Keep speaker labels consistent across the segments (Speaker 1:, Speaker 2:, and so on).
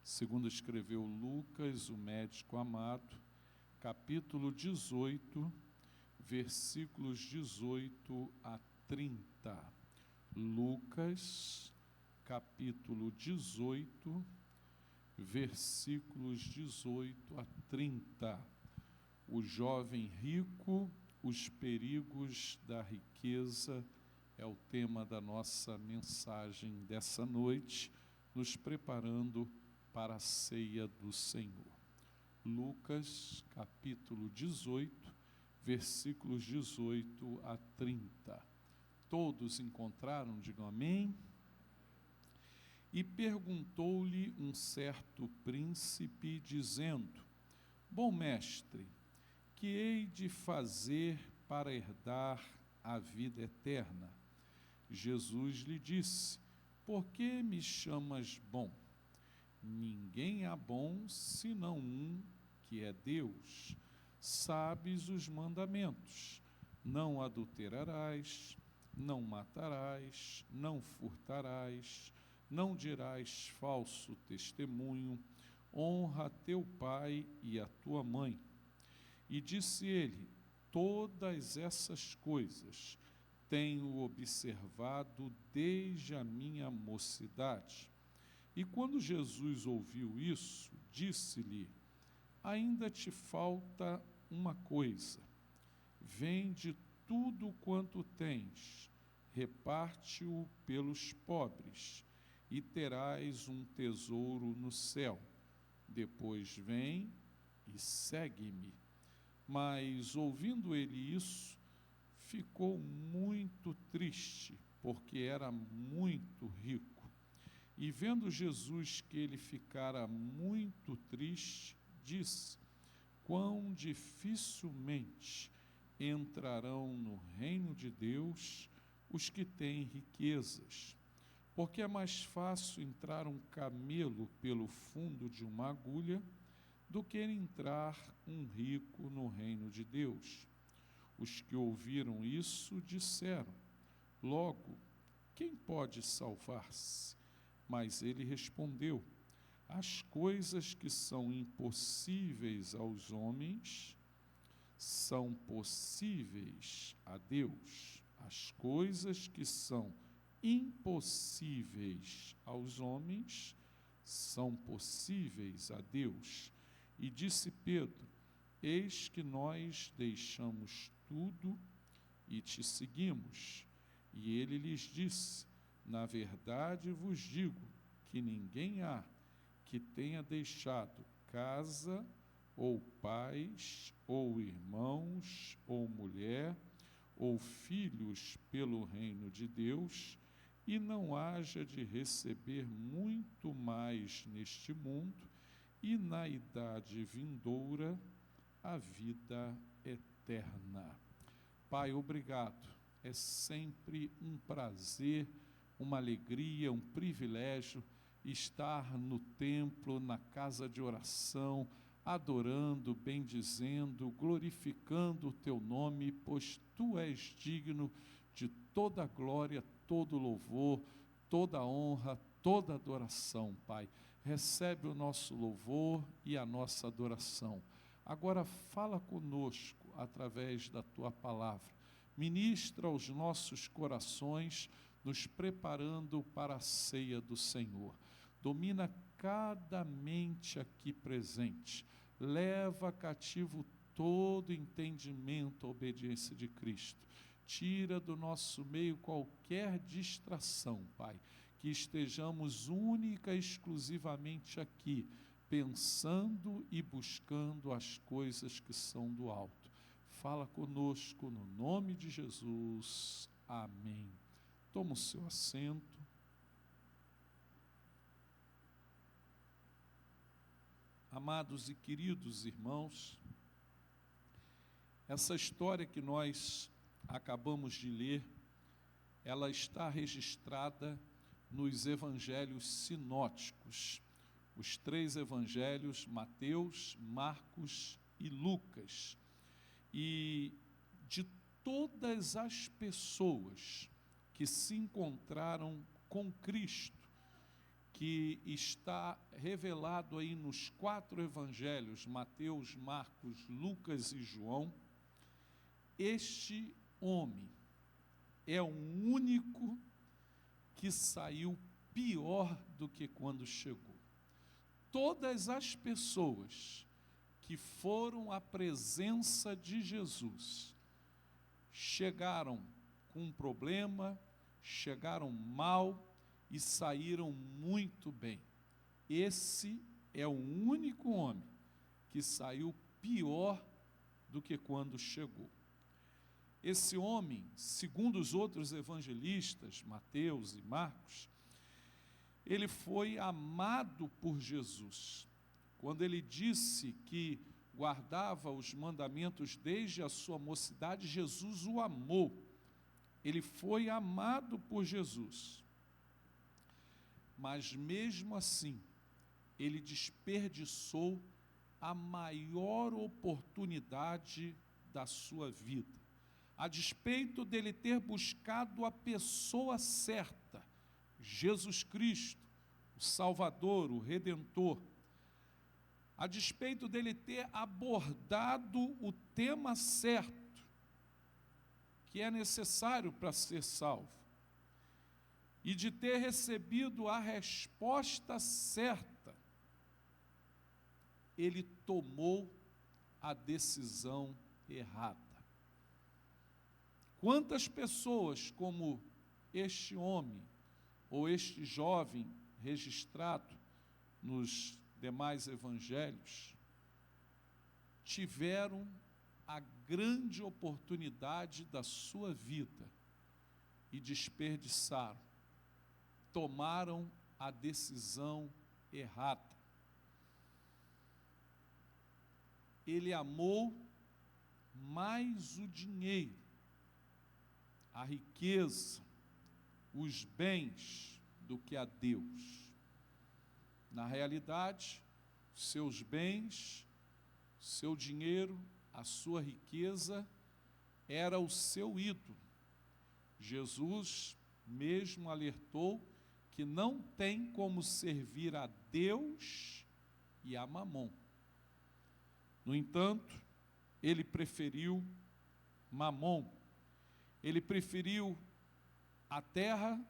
Speaker 1: segundo escreveu Lucas, o médico amado, capítulo 18, versículos 18 a 30. Lucas, capítulo 18, versículos 18 a 30. O jovem rico, os perigos da riqueza, é o tema da nossa mensagem dessa noite, nos preparando para a ceia do Senhor. Lucas, capítulo 18, versículos 18 a 30. Todos encontraram? Digam amém. E perguntou-lhe um certo príncipe, dizendo: Bom mestre, que hei de fazer para herdar a vida eterna? Jesus lhe disse: Por que me chamas bom? Ninguém há bom senão um, que é Deus. Sabes os mandamentos: não adulterarás, não matarás, não furtarás, não dirás falso testemunho, honra teu pai e a tua mãe. E disse ele: Todas essas coisas tenho observado desde a minha mocidade. E quando Jesus ouviu isso, disse-lhe: Ainda te falta uma coisa. Vende tudo quanto tens, reparte-o pelos pobres, e terás um tesouro no céu. Depois vem e segue-me. Mas, ouvindo ele isso, ficou muito triste, porque era muito rico. E vendo Jesus que ele ficara muito triste, disse: Quão dificilmente entrarão no reino de Deus os que têm riquezas. Porque é mais fácil entrar um camelo pelo fundo de uma agulha do que entrar um rico no reino de Deus. Os que ouviram isso disseram: Logo, quem pode salvar-se? Mas ele respondeu: As coisas que são impossíveis aos homens são possíveis a Deus. As coisas que são impossíveis aos homens são possíveis a Deus. E disse Pedro: Eis que nós deixamos tudo e te seguimos. E ele lhes disse: Na verdade vos digo que ninguém há que tenha deixado casa, ou pais, ou irmãos, ou mulher, ou filhos pelo reino de Deus, e não haja de receber muito mais neste mundo, e na idade vindoura a vida eterna. Pai, obrigado. É sempre um prazer, uma alegria, um privilégio estar no templo, na casa de oração, adorando, bendizendo, glorificando o teu nome, pois tu és digno de toda glória, todo louvor, toda honra, toda adoração, Pai. Recebe o nosso louvor e a nossa adoração. Agora fala conosco através da tua palavra. Ministra aos nossos corações, nos preparando para a ceia do Senhor. Domina cada mente aqui presente. Leva cativo todo entendimento à obediência de Cristo. Tira do nosso meio qualquer distração, Pai. Que estejamos única e exclusivamente aqui, pensando e buscando as coisas que são do alto. Fala conosco no nome de Jesus. Amém. Toma o seu assento. Amados e queridos irmãos, essa história que nós acabamos de ler, ela está registrada nos evangelhos sinóticos, os 3 evangelhos, Mateus, Marcos e Lucas. E de todas as pessoas que se encontraram com Cristo, que está revelado aí nos 4 evangelhos, Mateus, Marcos, Lucas e João, este homem é o único que saiu pior do que quando chegou. Todas as pessoas que foram à presença de Jesus chegaram com um problema, chegaram mal e saíram muito bem. Esse é o único homem que saiu pior do que quando chegou. Esse homem, segundo os outros evangelistas, Mateus e Marcos, ele foi amado por Jesus. Quando ele disse que guardava os mandamentos desde a sua mocidade, Jesus o amou. Ele foi amado por Jesus. Mas mesmo assim, ele desperdiçou a maior oportunidade da sua vida. A despeito dele ter buscado a pessoa certa, Jesus Cristo, o Salvador, o Redentor, a despeito dele ter abordado o tema certo, que é necessário para ser salvo, e de ter recebido a resposta certa, ele tomou a decisão errada. Quantas pessoas como este homem, ou este jovem registrado nos demais evangelhos, tiveram a grande oportunidade da sua vida e desperdiçaram, tomaram a decisão errada. Ele amou mais o dinheiro, a riqueza, os bens, do que a Deus. Na realidade, seus bens, seu dinheiro, a sua riqueza, era o seu ídolo. Jesus mesmo alertou que não tem como servir a Deus e a Mamon. No entanto, ele preferiu Mamon. Ele preferiu a terra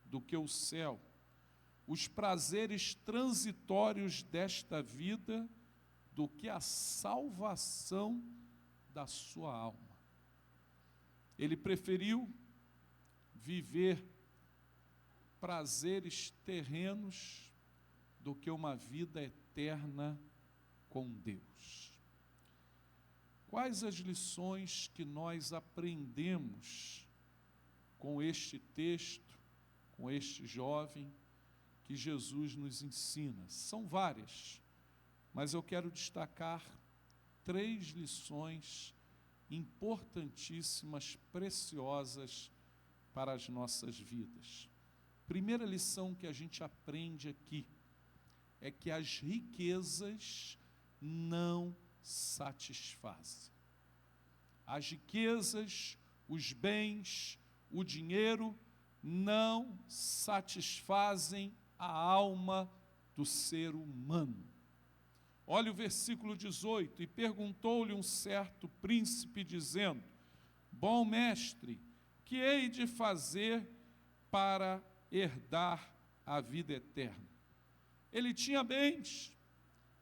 Speaker 1: do que o céu, os prazeres transitórios desta vida do que a salvação da sua alma. Ele preferiu viver prazeres terrenos do que uma vida eterna com Deus. Quais as lições que nós aprendemos com este texto, com este jovem que Jesus nos ensina? São várias, mas eu quero destacar 3 lições importantíssimas, preciosas para as nossas vidas. Primeira lição que a gente aprende aqui é que as riquezas não satisfazem. As riquezas, os bens, o dinheiro não satisfazem a alma do ser humano. Olha o versículo 18: e perguntou-lhe um certo príncipe, dizendo: bom mestre, que hei de fazer para herdar a vida eterna? Ele tinha bens,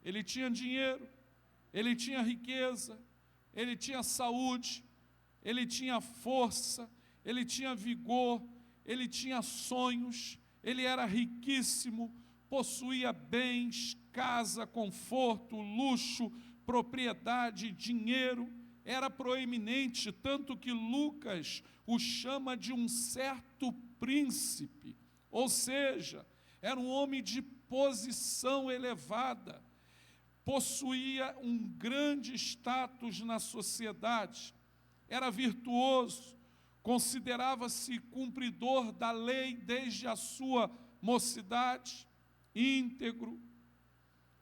Speaker 1: ele tinha dinheiro, ele tinha riqueza, ele tinha saúde, ele tinha força, ele tinha vigor, ele tinha sonhos, ele era riquíssimo, possuía bens, casa, conforto, luxo, propriedade, dinheiro, era proeminente, tanto que Lucas o chama de um certo príncipe, ou seja, era um homem de posição elevada, possuía um grande status na sociedade, era virtuoso, considerava-se cumpridor da lei desde a sua mocidade, íntegro,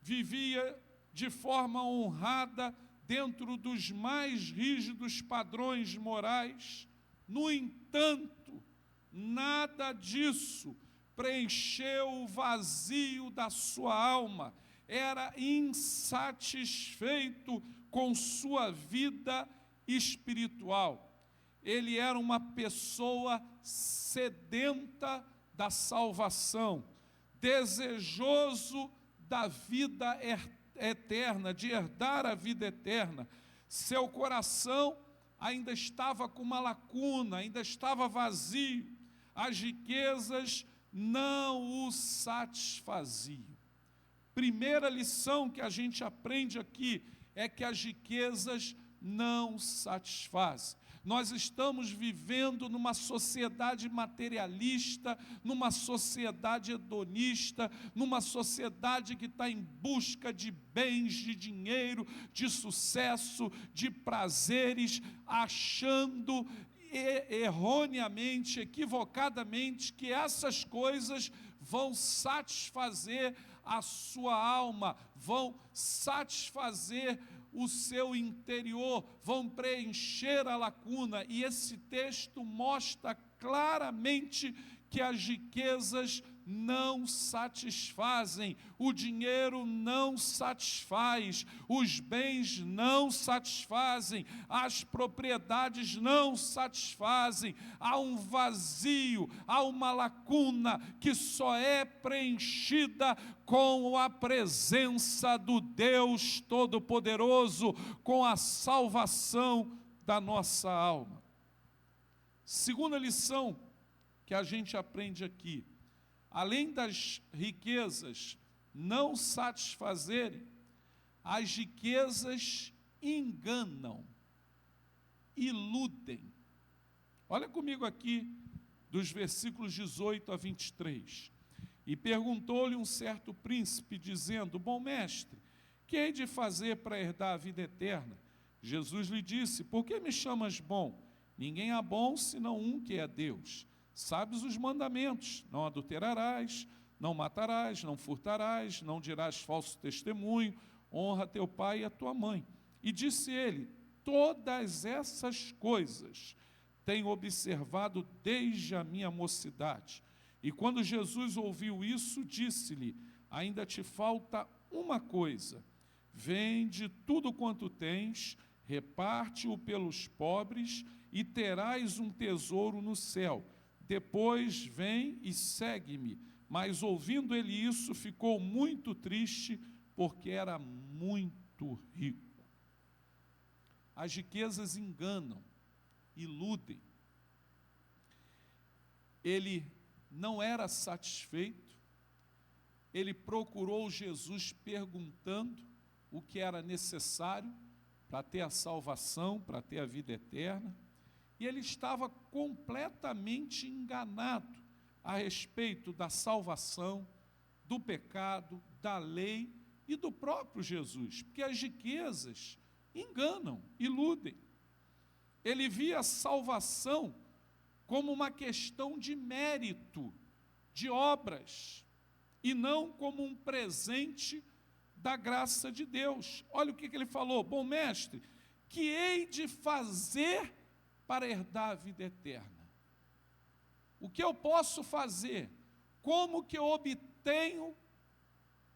Speaker 1: vivia de forma honrada dentro dos mais rígidos padrões morais. No entanto, nada disso preencher o vazio da sua alma, era insatisfeito com sua vida espiritual. Ele era uma pessoa sedenta da salvação, desejoso da vida eterna, de herdar a vida eterna. Seu coração ainda estava com uma lacuna, ainda estava vazio. As riquezas não o satisfaziam. Primeira lição que a gente aprende aqui é que as riquezas não satisfazem. Nós estamos vivendo numa sociedade materialista, numa sociedade hedonista, numa sociedade que está em busca de bens, de dinheiro, de sucesso, de prazeres, achando erroneamente, equivocadamente, que essas coisas vão satisfazer a sua alma, vão satisfazer o seu interior, vão preencher a lacuna. E esse texto mostra claramente que as riquezas não satisfazem, o dinheiro não satisfaz, os bens não satisfazem, as propriedades não satisfazem. Há um vazio, há uma lacuna que só é preenchida com a presença do Deus Todo-Poderoso, com a salvação da nossa alma. Segunda lição que a gente aprende aqui: além das riquezas não satisfazerem, as riquezas enganam, iludem. Olha comigo aqui, dos versículos 18 a 23. E perguntou-lhe um certo príncipe, dizendo: bom mestre, que hei de fazer para herdar a vida eterna? Jesus lhe disse: por que me chamas bom? Ninguém há bom senão um, que é Deus. Sabes os mandamentos: não adulterarás, não matarás, não furtarás, não dirás falso testemunho, honra teu pai e a tua mãe. E disse ele: todas essas coisas tenho observado desde a minha mocidade. E quando Jesus ouviu isso, disse-lhe: ainda te falta uma coisa. Vende tudo quanto tens, reparte-o pelos pobres, e terás um tesouro no céu. Depois vem e segue-me. Mas ouvindo ele isso, ficou muito triste, porque era muito rico. As riquezas enganam, iludem. Ele não era satisfeito, ele procurou Jesus perguntando o que era necessário para ter a salvação, para ter a vida eterna, e ele estava completamente enganado a respeito da salvação, do pecado, da lei e do próprio Jesus, porque as riquezas enganam, iludem. Ele via a salvação como uma questão de mérito, de obras, e não como um presente da graça de Deus. Olha o que ele falou: bom mestre, que hei de fazer para herdar a vida eterna? O que eu posso fazer? Como que eu obtenho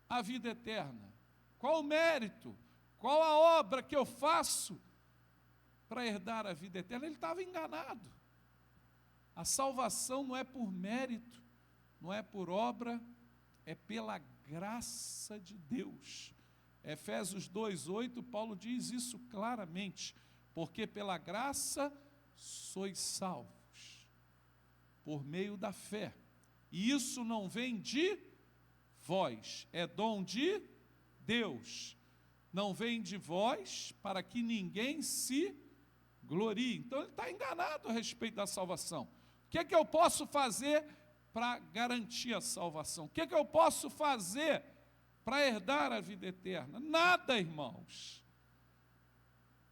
Speaker 1: a vida eterna? Qual o mérito? Qual a obra que eu faço para herdar a vida eterna? Ele estava enganado. A salvação não é por mérito, não é por obra, é pela graça de Deus. Efésios 2:8, Paulo diz isso claramente: porque pela graça sois salvos, por meio da fé. E isso não vem de vós, é dom de Deus. Não vem de vós, para que ninguém se glorie. Então ele está enganado a respeito da salvação. O que é que eu posso fazer para garantir a salvação? O que é que eu posso fazer para herdar a vida eterna? Nada, irmãos,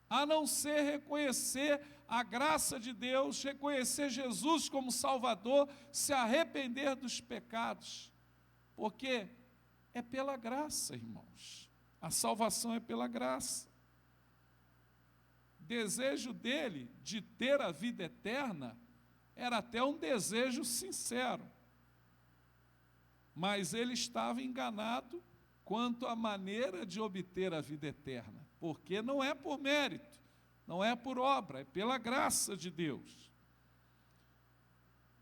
Speaker 1: a não ser reconhecer a graça de Deus, reconhecer Jesus como Salvador, se arrepender dos pecados, porque é pela graça, irmãos. A salvação é pela graça. Desejo dele de ter a vida eterna era até um desejo sincero. mas ele estava enganado quanto à maneira de obter a vida eterna, porque não é por mérito, não é por obra, é pela graça de Deus.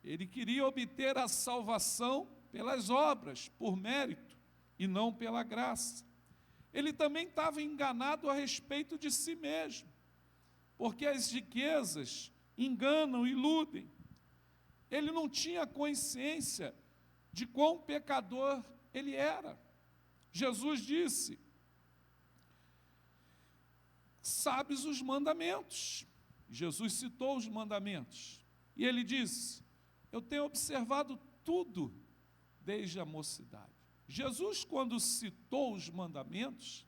Speaker 1: Ele queria obter a salvação pelas obras, por mérito, e não pela graça. Ele também estava enganado a respeito de si mesmo, porque as riquezas enganam, iludem. Ele não tinha consciência de quão pecador ele era. Jesus disse: sabes os mandamentos. Jesus citou os mandamentos. E ele disse: eu tenho observado tudo desde a mocidade. Jesus, quando citou os mandamentos,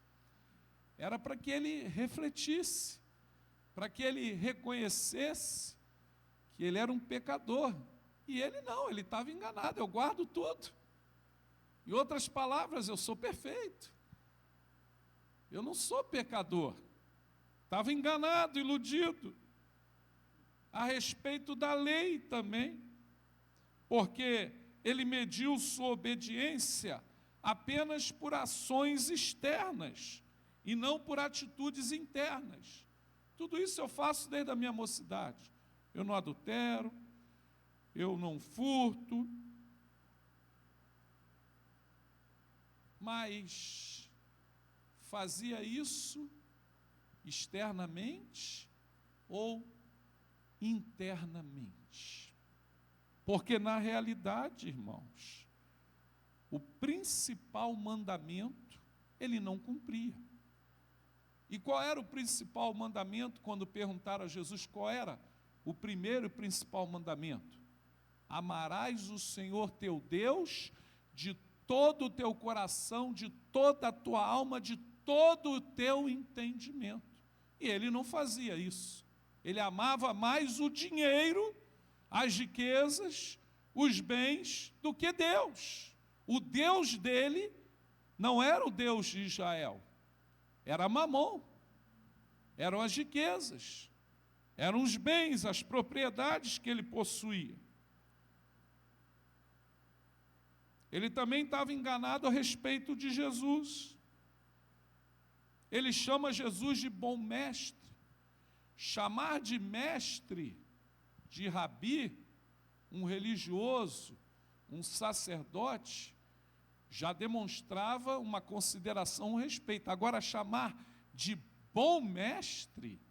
Speaker 1: era para que ele refletisse, para que ele reconhecesse que ele era um pecador. E ele não, ele estava enganado, eu guardo tudo. Em outras palavras, eu sou perfeito. Eu não sou pecador. Estava enganado, iludido. A respeito da lei também, porque ele mediu sua obediência apenas por ações externas e não por atitudes internas. Tudo isso eu faço desde a minha mocidade. Eu não adultero, eu não furto, mas fazia isso externamente ou internamente. Porque na realidade, irmãos, o principal mandamento ele não cumpria. E qual era o principal mandamento? Quando perguntaram a Jesus qual era o primeiro e principal mandamento: amarás o Senhor teu Deus de todo o teu coração, de toda a tua alma, de todo o teu entendimento. E ele não fazia isso. Ele amava mais o dinheiro, as riquezas, os bens, do que Deus. O Deus dele não era o Deus de Israel, era Mamon, eram as riquezas, eram os bens, as propriedades que ele possuía. Ele também estava enganado a respeito de Jesus. Ele chama Jesus de bom mestre. Chamar de mestre, de rabi, um religioso, um sacerdote, já demonstrava uma consideração, um respeito. Agora, chamar de bom mestre,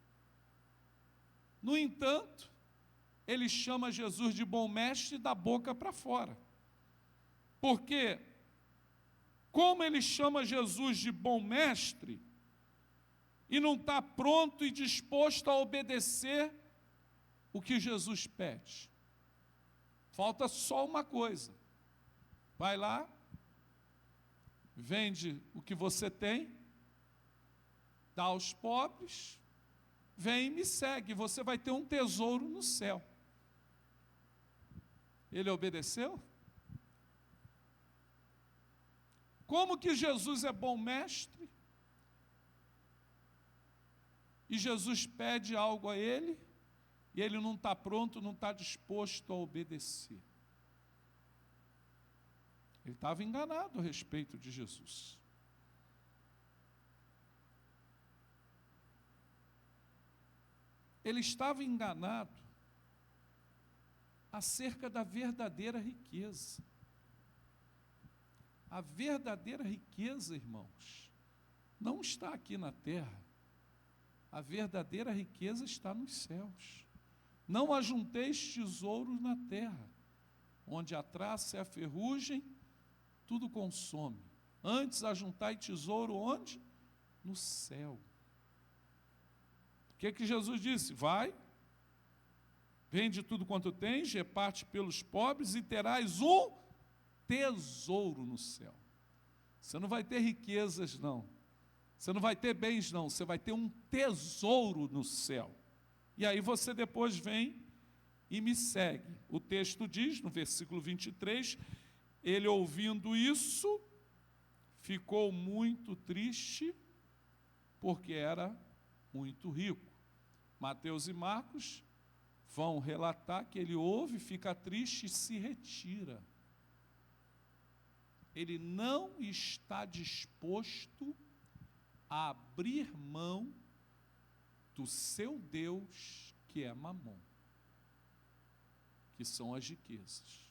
Speaker 1: no entanto, ele chama Jesus de bom mestre da boca para fora. Porque, como ele chama Jesus de bom mestre, e não está pronto e disposto a obedecer o que Jesus pede. Falta só uma coisa: vai lá, vende o que você tem, dá aos pobres, vem e me segue, você vai ter um tesouro no céu. Ele obedeceu? Como que Jesus é bom mestre? E Jesus pede algo a ele, e ele não está pronto, não está disposto a obedecer. Ele estava enganado a respeito de Jesus. Ele estava enganado acerca da verdadeira riqueza. A verdadeira riqueza, irmãos, não está aqui na terra. A verdadeira riqueza está nos céus. Não ajunteis tesouros na terra, onde a traça e a ferrugem tudo consome. Antes ajuntai tesouro onde? No céu. O que Jesus disse? Vai, vende tudo quanto tens, reparte pelos pobres e terás um tesouro no céu. Você não vai ter riquezas, não. Você não vai ter bens, não. Você vai ter um tesouro no céu. E aí você depois vem e me segue. O texto diz, no versículo 23, ele ouvindo isso, ficou muito triste, porque era muito rico. Mateus e Marcos vão relatar que ele ouve, fica triste e se retira. ele não está disposto a abrir mão do seu Deus, que é Mamon, que são as riquezas.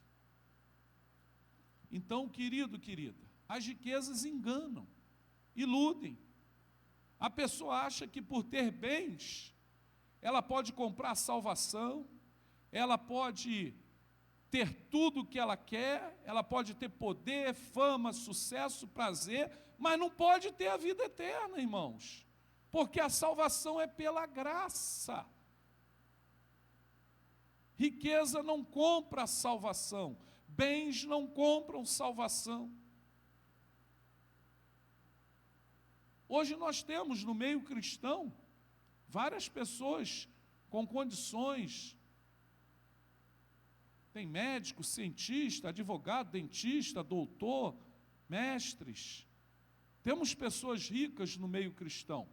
Speaker 1: Então, querido, querida, as riquezas enganam, iludem. A pessoa acha que por ter bens, ela pode comprar salvação, ela pode ter tudo o que ela quer, ela pode ter poder, fama, sucesso, prazer, mas não pode ter a vida eterna, irmãos, porque a salvação é pela graça. Riqueza não compra salvação, bens não compram salvação. Hoje nós temos no meio cristão várias pessoas com condições. Tem médico, cientista, advogado, dentista, doutor, mestres. Temos pessoas ricas no meio cristão,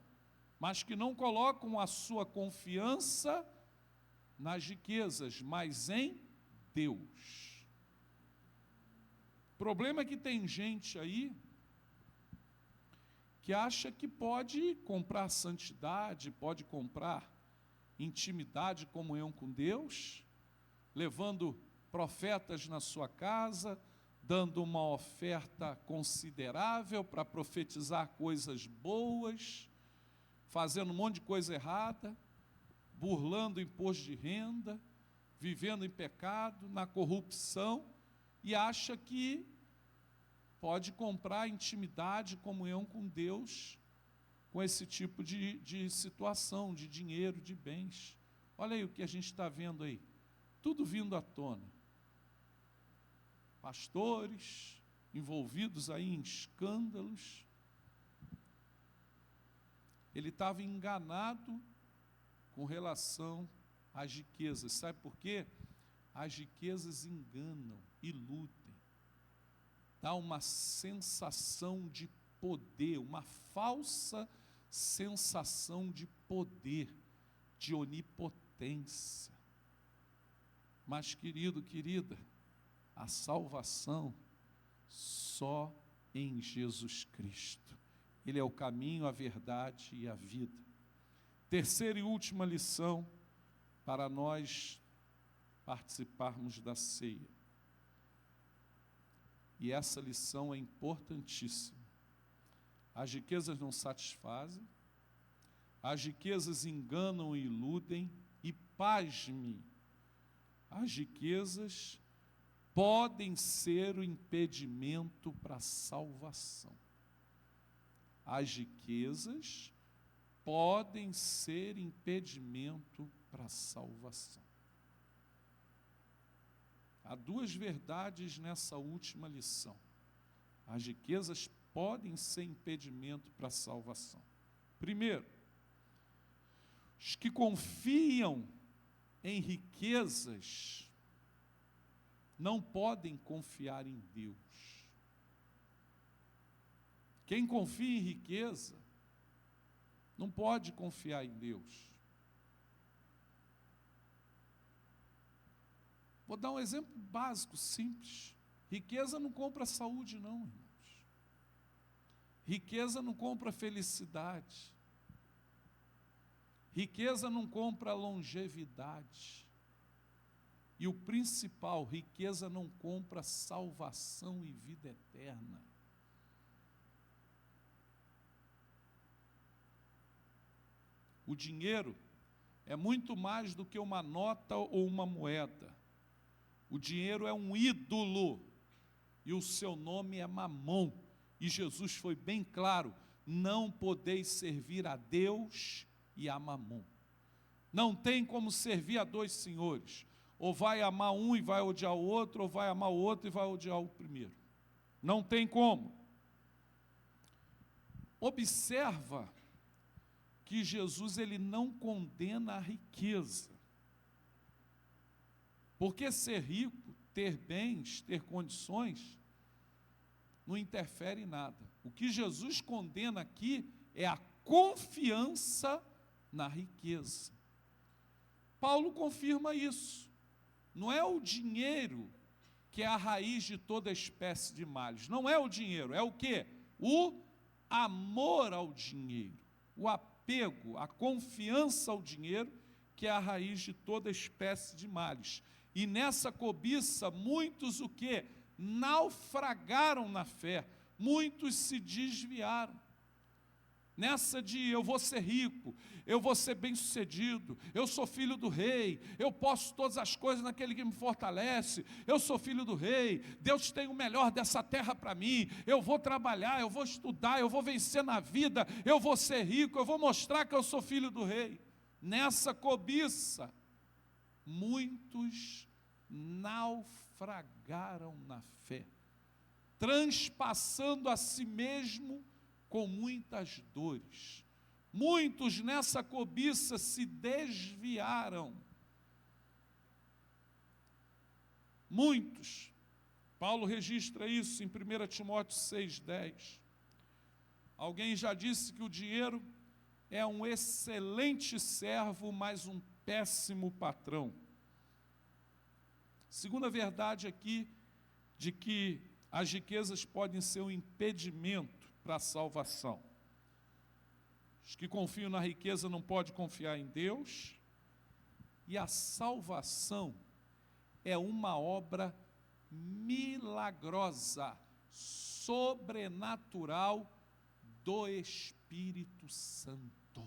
Speaker 1: mas que não colocam a sua confiança nas riquezas, mas em Deus. O problema é que tem gente aí que acha que pode comprar santidade, pode comprar intimidade, comunhão com Deus, levando profetas na sua casa, dando uma oferta considerável para profetizar coisas boas, fazendo um monte de coisa errada, burlando o imposto de renda, vivendo em pecado, na corrupção, e acha que pode comprar intimidade, comunhão com Deus, com esse tipo de situação, de dinheiro, de bens. Olha aí o que a gente está vendo aí, tudo vindo à tona. Pastores envolvidos aí em escândalos. Ele estava enganado com relação às riquezas. Sabe por quê? As riquezas enganam, iludem. Dá uma sensação de poder, uma falsa sensação de poder, de onipotência. Mas, querido, querida, a salvação só em Jesus Cristo. Ele é o caminho, a verdade e a vida. Terceira e última lição para nós participarmos da ceia. E essa lição é importantíssima. As riquezas não satisfazem, as riquezas enganam e iludem, e pasme, as riquezas podem ser o impedimento para a salvação. As riquezas podem ser impedimento para a salvação. Há duas verdades nessa última lição. As riquezas podem ser impedimento para a salvação. Primeiro, os que confiam em riquezas não podem confiar em Deus. Quem confia em riqueza não pode confiar em Deus. Vou dar um exemplo básico, simples. Riqueza não compra saúde, não, irmãos. Riqueza não compra felicidade. Riqueza não compra longevidade. E o principal, riqueza não compra salvação e vida eterna. O dinheiro é muito mais do que uma nota ou uma moeda. O dinheiro é um ídolo, e o seu nome é Mamon. E Jesus foi bem claro: não podeis servir a Deus e a Mamon. Não tem como servir a dois senhores. Ou vai amar um e vai odiar o outro, ou vai amar o outro e vai odiar o primeiro. Não tem como. Observa que Jesus, ele não condena a riqueza. Porque ser rico, ter bens, ter condições, não interfere em nada. O que Jesus condena aqui é a confiança na riqueza. Paulo confirma isso. Não é o dinheiro que é a raiz de toda espécie de males. Não é o dinheiro, é o quê? O amor ao dinheiro, o apego, a confiança ao dinheiro, que é a raiz de toda espécie de males. E nessa cobiça, muitos o quê? Naufragaram na fé, muitos se desviaram. Nessa de eu vou ser rico, eu vou ser bem-sucedido, eu sou filho do rei, eu posso todas as coisas naquele que me fortalece, eu sou filho do rei, Deus tem o melhor dessa terra para mim, eu vou trabalhar, eu vou estudar, eu vou vencer na vida, eu vou ser rico, eu vou mostrar que eu sou filho do rei. Nessa cobiça, muitos naufragaram na fé, transpassando a si mesmo com muitas dores. Muitos nessa cobiça se desviaram. Muitos. Paulo registra isso em 1 Timóteo 6,10. Alguém já disse que o dinheiro é um excelente servo, mas um péssimo patrão. Segunda verdade aqui, de que as riquezas podem ser um impedimento para a salvação. Os que confiam na riqueza não podem confiar em Deus. E a salvação é uma obra milagrosa, sobrenatural do Espírito Santo.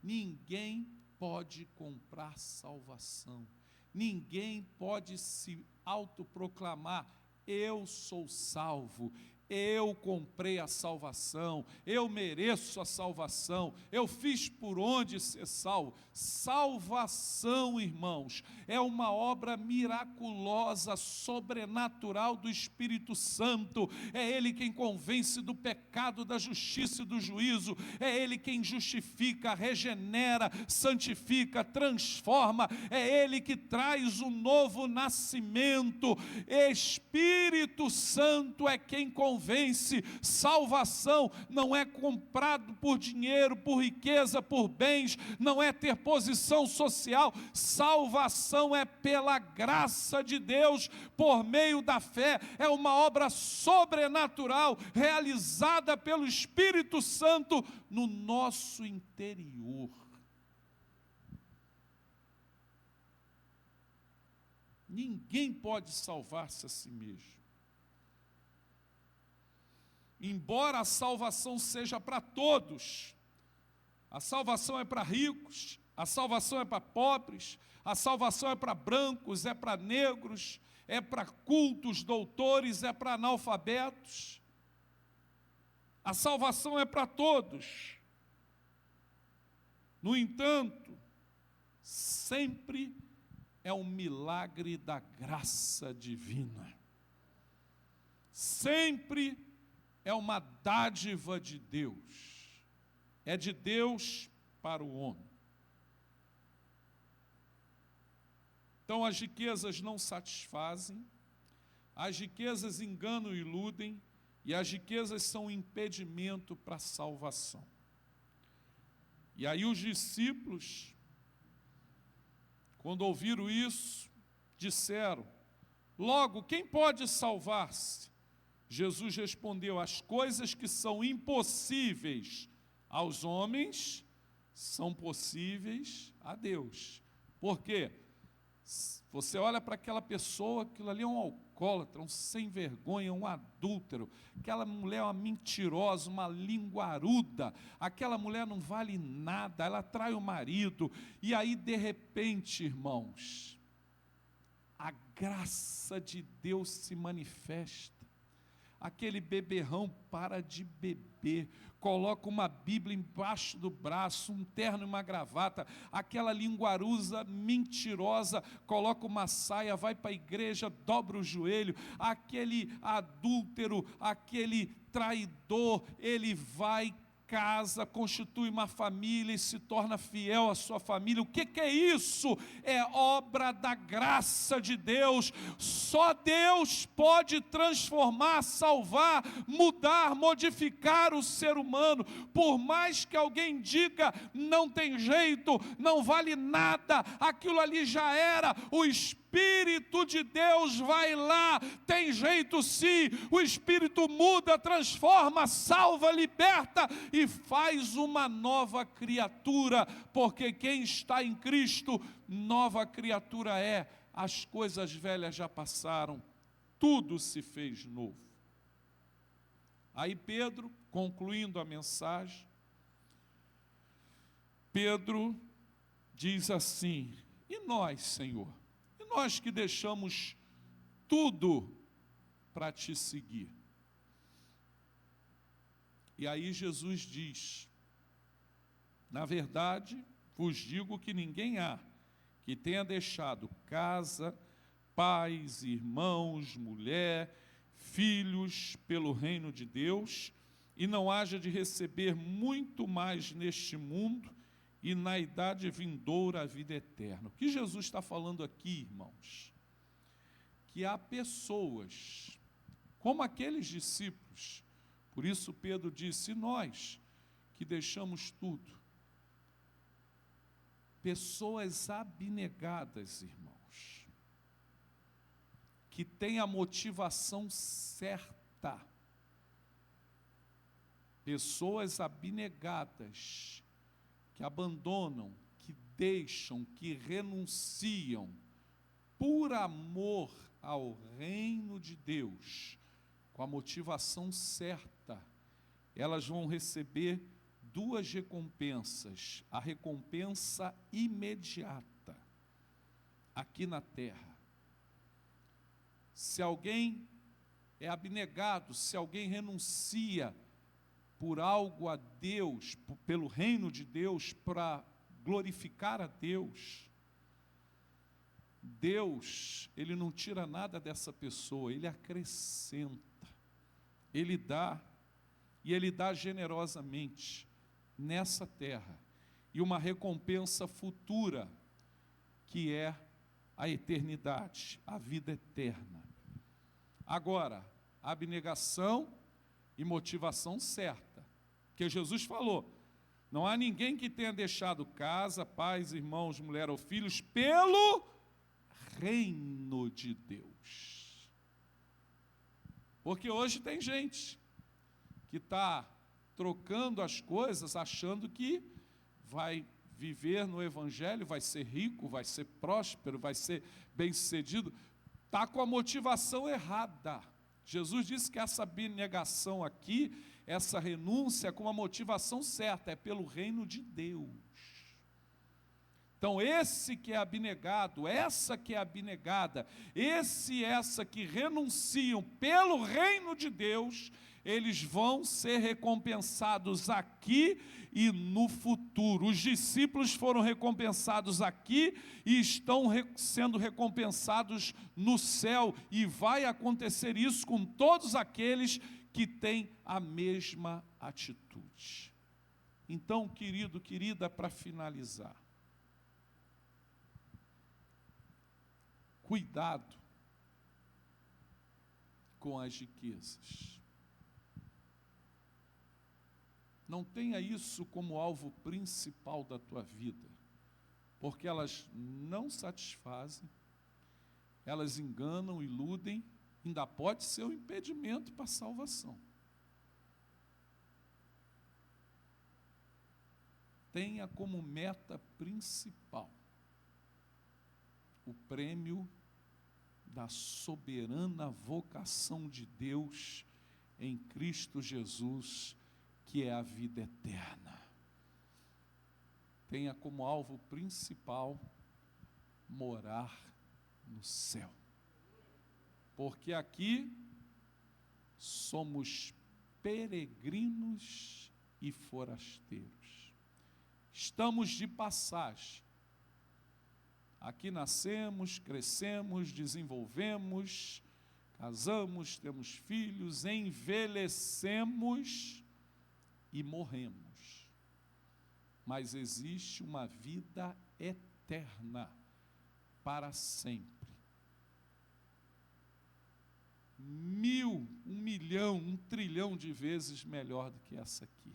Speaker 1: Ninguém pode comprar salvação. Ninguém pode se autoproclamar: eu sou salvo, eu comprei a salvação, eu mereço a salvação, eu fiz por onde ser salvo. Salvação, irmãos, é uma obra miraculosa, sobrenatural do Espírito Santo. É Ele quem convence do pecado, da justiça e do juízo. É Ele quem justifica, regenera, santifica, transforma. É Ele que traz o novo nascimento. Espírito Santo é quem convence. Salvação não é comprado por dinheiro, por riqueza, por bens, não é ter posição social. Salvação é pela graça de Deus, por meio da fé. É uma obra sobrenatural, realizada pelo Espírito Santo no nosso interior. Ninguém pode salvar-se a si mesmo. Embora a salvação seja para todos, a salvação é para ricos, a salvação é para pobres, a salvação é para brancos, é para negros, é para cultos, doutores, é para analfabetos. A salvação é para todos. No entanto, sempre é um milagre da graça divina. Sempre é uma dádiva de Deus. É de Deus para o homem. Então as riquezas não satisfazem, as riquezas enganam e iludem, e as riquezas são um impedimento para a salvação. E aí os discípulos, quando ouviram isso, disseram: logo, quem pode salvar-se? Jesus respondeu: as coisas que são impossíveis aos homens são possíveis a Deus. Por quê? Você olha para aquela pessoa, aquilo ali é um alcoólatra, um sem vergonha, um adúltero, aquela mulher é uma mentirosa, uma linguaruda, aquela mulher não vale nada, ela trai o marido, e aí de repente, irmãos, a graça de Deus se manifesta. Aquele beberrão para de beber, coloca uma Bíblia embaixo do braço, um terno e uma gravata. Aquela linguarusa mentirosa coloca uma saia, vai para a igreja, dobra o joelho. Aquele adúltero, aquele traidor, ele vai, casa, constitui uma família e se torna fiel à sua família. O que é isso? É obra da graça de Deus. Só Deus pode transformar, salvar, mudar, modificar o ser humano. Por mais que alguém diga, não tem jeito, não vale nada, aquilo ali já era, o Espírito Espírito de Deus vai lá, tem jeito sim, o Espírito muda, transforma, salva, liberta e faz uma nova criatura, porque quem está em Cristo, nova criatura é. As coisas velhas já passaram, tudo se fez novo. Aí Pedro, concluindo a mensagem, Pedro diz assim: e nós, Senhor? E nós que deixamos tudo para te seguir? E aí Jesus diz: na verdade, vos digo que ninguém há que tenha deixado casa, pais, irmãos, mulher, filhos, pelo reino de Deus, e não haja de receber muito mais neste mundo, e na idade vindoura a vida eterna. O que Jesus está falando aqui, irmãos? Que há pessoas, como aqueles discípulos, por isso Pedro disse: nós que deixamos tudo, pessoas abnegadas, irmãos, que têm a motivação certa, pessoas abnegadas, que abandonam, que deixam, que renunciam, por amor ao reino de Deus, com a motivação certa, elas vão receber duas recompensas: a recompensa imediata, aqui na terra. Se alguém é abnegado, se alguém renuncia por algo a Deus, pelo reino de Deus, para glorificar a Deus, Deus, Ele não tira nada dessa pessoa, Ele acrescenta, Ele dá, e Ele dá generosamente nessa terra, e uma recompensa futura, que é a eternidade, a vida eterna. Agora, abnegação e motivação certa, que Jesus falou: não há ninguém que tenha deixado casa, pais, irmãos, mulher ou filhos, pelo reino de Deus. Porque hoje tem gente que está trocando as coisas, achando que vai viver no Evangelho, vai ser rico, vai ser próspero, vai ser bem-sucedido, está com a motivação errada. Jesus disse que essa abnegação aqui, essa renúncia, é com a motivação certa, é pelo reino de Deus. Então, esse que é abnegado, essa que é abnegada, esse e essa que renunciam pelo reino de Deus, eles vão ser recompensados aqui e no futuro. Os discípulos foram recompensados aqui e estão sendo recompensados no céu, e vai acontecer isso com todos aqueles que têm a mesma atitude. Então, querido, querida, para finalizar, cuidado com as riquezas. Não tenha isso como alvo principal da tua vida, porque elas não satisfazem, elas enganam, iludem, ainda pode ser um impedimento para a salvação. Tenha como meta principal o prêmio da soberana vocação de Deus em Cristo Jesus, que é a vida eterna. Tenha como alvo principal morar no céu, porque aqui somos peregrinos e forasteiros, estamos de passagem. Aqui nascemos, crescemos, desenvolvemos, casamos, temos filhos, envelhecemos e morremos. Mas existe uma vida eterna para sempre. 1.000, 1.000.000, 1.000.000.000 de vezes melhor do que essa aqui.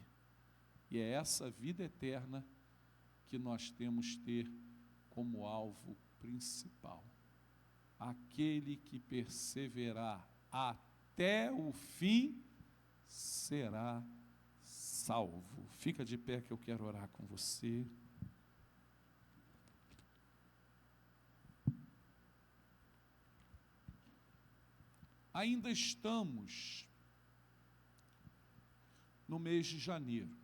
Speaker 1: E é essa vida eterna que nós temos que ter como alvo principal. aquele que perseverar até o fim será salvo. Fica de pé que eu quero orar com você. Ainda estamos no mês de janeiro.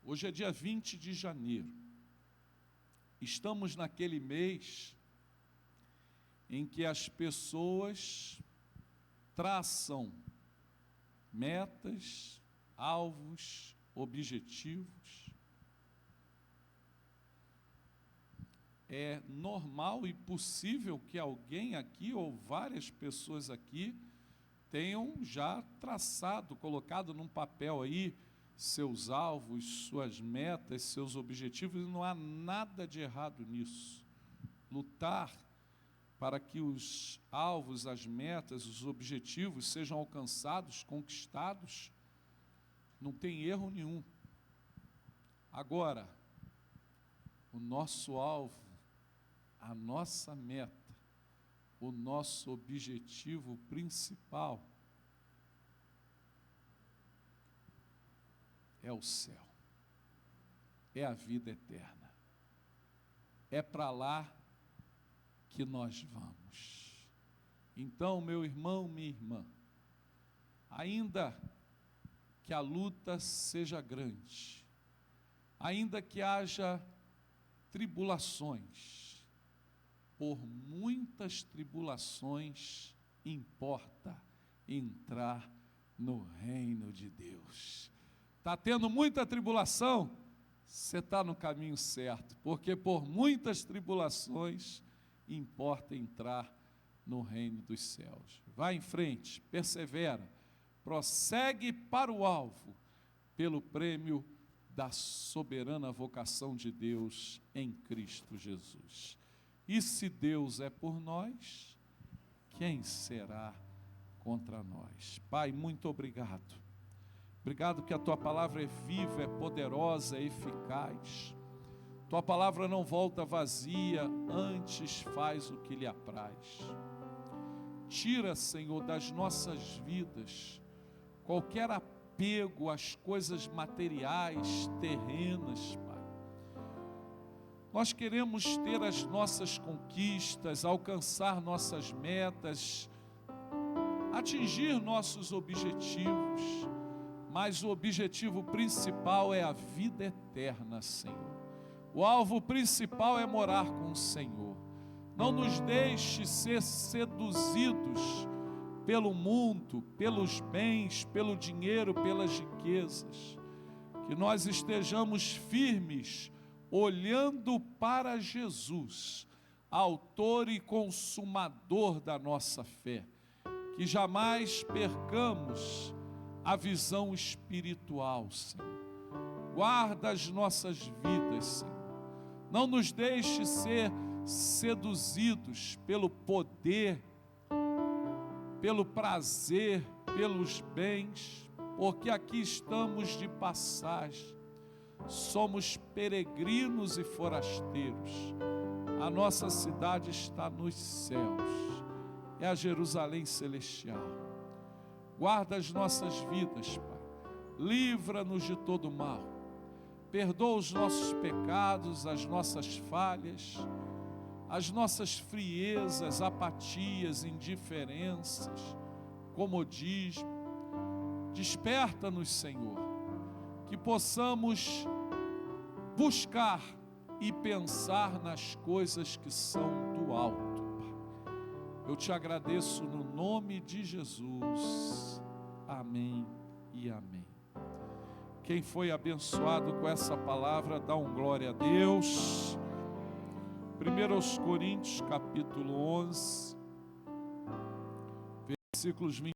Speaker 1: Hoje é dia 20 de janeiro. Estamos naquele mês em que as pessoas traçam metas, alvos, objetivos. É normal e possível que alguém aqui, ou várias pessoas aqui, tenham já traçado, colocado num papel aí, seus alvos, suas metas, seus objetivos, e não há nada de errado nisso. Lutar para que os alvos, as metas, os objetivos sejam alcançados, conquistados, não tem erro nenhum. Agora, o nosso alvo, a nossa meta, o nosso objetivo principal é o céu, é a vida eterna, é para lá que nós vamos. Então, meu irmão, minha irmã, ainda que a luta seja grande, ainda que haja tribulações, por muitas tribulações importa entrar no reino de Deus. Está tendo muita tribulação? Você está no caminho certo, porque por muitas tribulações importa entrar no reino dos céus. Vai em frente, persevera, prossegue para o alvo, pelo prêmio da soberana vocação de Deus em Cristo Jesus. E se Deus é por nós, quem será contra nós? Pai, muito obrigado. Obrigado que a Tua palavra é viva, é poderosa, é eficaz. Tua palavra não volta vazia, antes faz o que lhe apraz. Tira, Senhor, das nossas vidas qualquer apego às coisas materiais, terrenas, Pai. Nós queremos ter as nossas conquistas, alcançar nossas metas, atingir nossos objetivos, mas o objetivo principal é a vida eterna, Senhor. O alvo principal é morar com o Senhor. Não nos deixe ser seduzidos pelo mundo, pelos bens, pelo dinheiro, pelas riquezas. Que nós estejamos firmes, olhando para Jesus, autor e consumador da nossa fé. Que jamais percamos a visão espiritual, Senhor. Guarda as nossas vidas, Senhor. Não nos deixe ser seduzidos pelo poder, pelo prazer, pelos bens, porque aqui estamos de passagem, somos peregrinos e forasteiros. A nossa cidade está nos céus, é a Jerusalém celestial. Guarda as nossas vidas, Pai, livra-nos de todo mal, perdoa os nossos pecados, as nossas falhas, as nossas friezas, apatias, indiferenças, comodismo. Desperta-nos, Senhor, que possamos buscar e pensar nas coisas que são do alto, Pai. Eu te agradeço no nome de Jesus. Amém e amém. Quem foi abençoado com essa palavra, dá um glória a Deus. 1 Coríntios, capítulo 11, versículos 20.